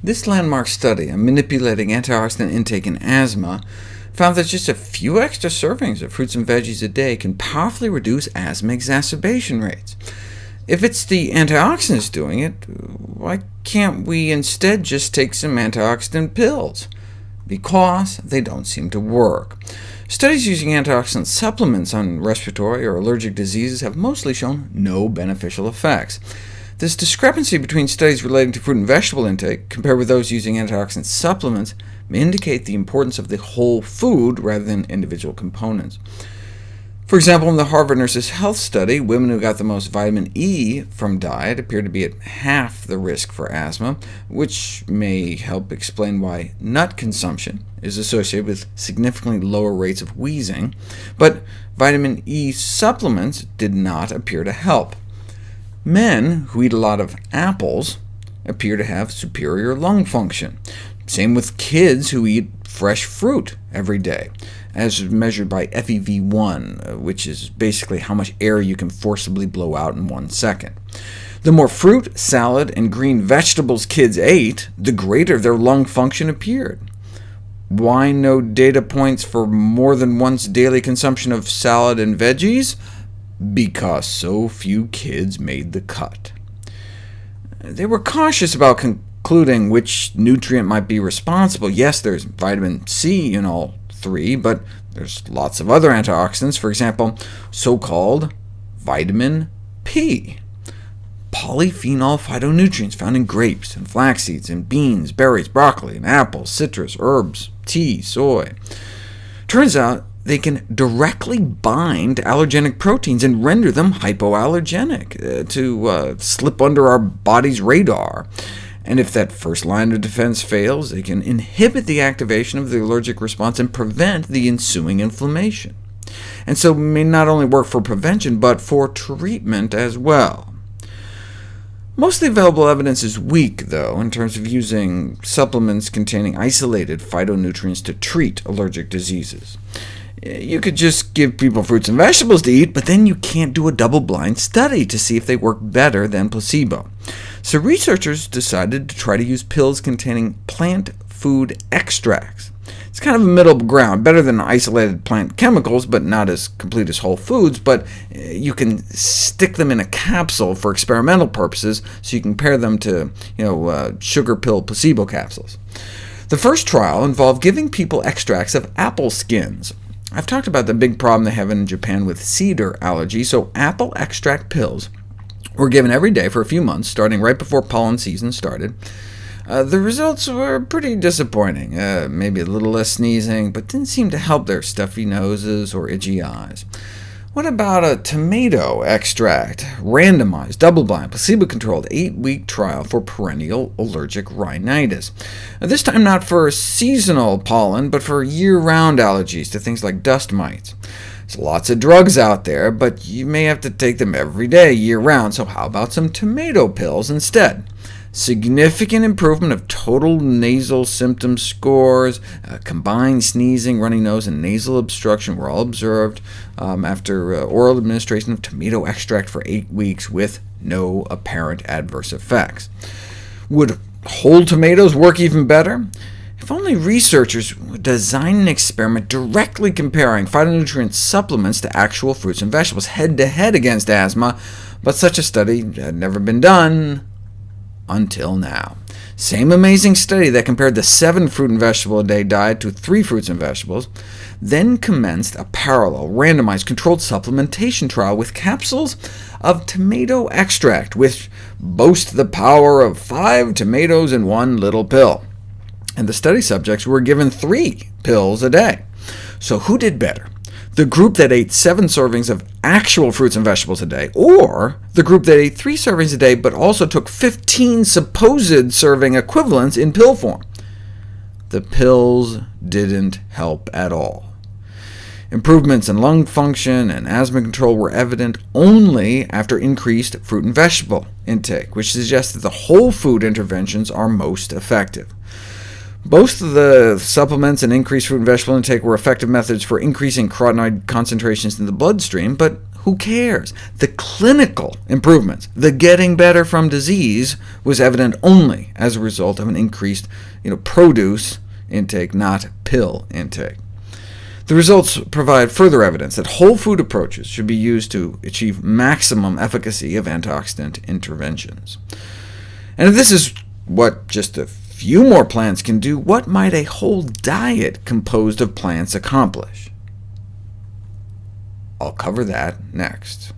This landmark study on manipulating antioxidant intake in asthma found that just a few extra servings of fruits and veggies a day can powerfully reduce asthma exacerbation rates. If it's the antioxidants doing it, why can't we instead just take some antioxidant pills? Because they don't seem to work. Studies using antioxidant supplements on respiratory or allergic diseases have mostly shown no beneficial effects. This discrepancy between studies relating to fruit and vegetable intake compared with those using antioxidant supplements may indicate the importance of the whole food rather than individual components. For example, in the Harvard Nurses' Health study, women who got the most vitamin E from diet appeared to be at half the risk for asthma, which may help explain why nut consumption is associated with significantly lower rates of wheezing, but vitamin E supplements did not appear to help. Men who eat a lot of apples appear to have superior lung function. Same with kids who eat fresh fruit every day, as measured by FEV1, which is basically how much air you can forcibly blow out in 1 second. The more fruit, salad, and green vegetables kids ate, the greater their lung function appeared. Why no data points for more than once daily consumption of salad and veggies? Because so few kids made the cut. They were cautious about concluding which nutrient might be responsible. Yes, there's vitamin C in all three, but there's lots of other antioxidants, for example, so-called vitamin P. Polyphenol phytonutrients found in grapes and flax seeds, and beans, berries, broccoli, and apples, citrus, herbs, tea, soy. Turns out they can directly bind to allergenic proteins and render them hypoallergenic, to slip under our body's radar. And if that first line of defense fails, they can inhibit the activation of the allergic response and prevent the ensuing inflammation, and so may not only work for prevention, but for treatment as well. Most of the available evidence is weak, though, in terms of using supplements containing isolated phytonutrients to treat allergic diseases. You could just give people fruits and vegetables to eat, but then you can't do a double-blind study to see if they work better than placebo. So researchers decided to try to use pills containing plant food extracts. It's kind of a middle ground, better than isolated plant chemicals, but not as complete as whole foods, but you can stick them in a capsule for experimental purposes, so you can compare them to sugar pill placebo capsules. The first trial involved giving people extracts of apple skins. I've talked about the big problem they have in Japan with cedar allergy, so apple extract pills were given every day for a few months, starting right before pollen season started. The results were pretty disappointing, maybe a little less sneezing, but didn't seem to help their stuffy noses or itchy eyes. What about a tomato extract? Randomized, double-blind, placebo-controlled 8-week trial for perennial allergic rhinitis. This time not for seasonal pollen, but for year-round allergies to things like dust mites. There's lots of drugs out there, but you may have to take them every day, year-round, so how about some tomato pills instead? Significant improvement of total nasal symptom scores, combined sneezing, runny nose, and nasal obstruction were all observed after oral administration of tomato extract for 8 weeks with no apparent adverse effects. Would whole tomatoes work even better? If only researchers would design an experiment directly comparing phytonutrient supplements to actual fruits and vegetables head-to-head against asthma, but such a study had never been done until now. Same amazing study that compared the 7 fruit and vegetable a day diet to 3 fruits and vegetables, then commenced a parallel, randomized, controlled supplementation trial with capsules of tomato extract, which boast the power of 5 tomatoes in 1 little pill. And the study subjects were given 3 pills a day. So who did better? The group that ate 7 servings of actual fruits and vegetables a day, or the group that ate 3 servings a day but also took 15 supposed serving equivalents in pill form? The pills didn't help at all. Improvements in lung function and asthma control were evident only after increased fruit and vegetable intake, which suggests that the whole food interventions are most effective. Most of the supplements and increased fruit and vegetable intake were effective methods for increasing carotenoid concentrations in the bloodstream, but Who cares? The clinical improvements, the getting better from disease, was evident only as a result of an increased produce intake, not pill intake. The results provide further evidence that whole food approaches should be used to achieve maximum efficacy of antioxidant interventions. And if this is what just a few more plants can do, what might a whole diet composed of plants accomplish? I'll cover that next.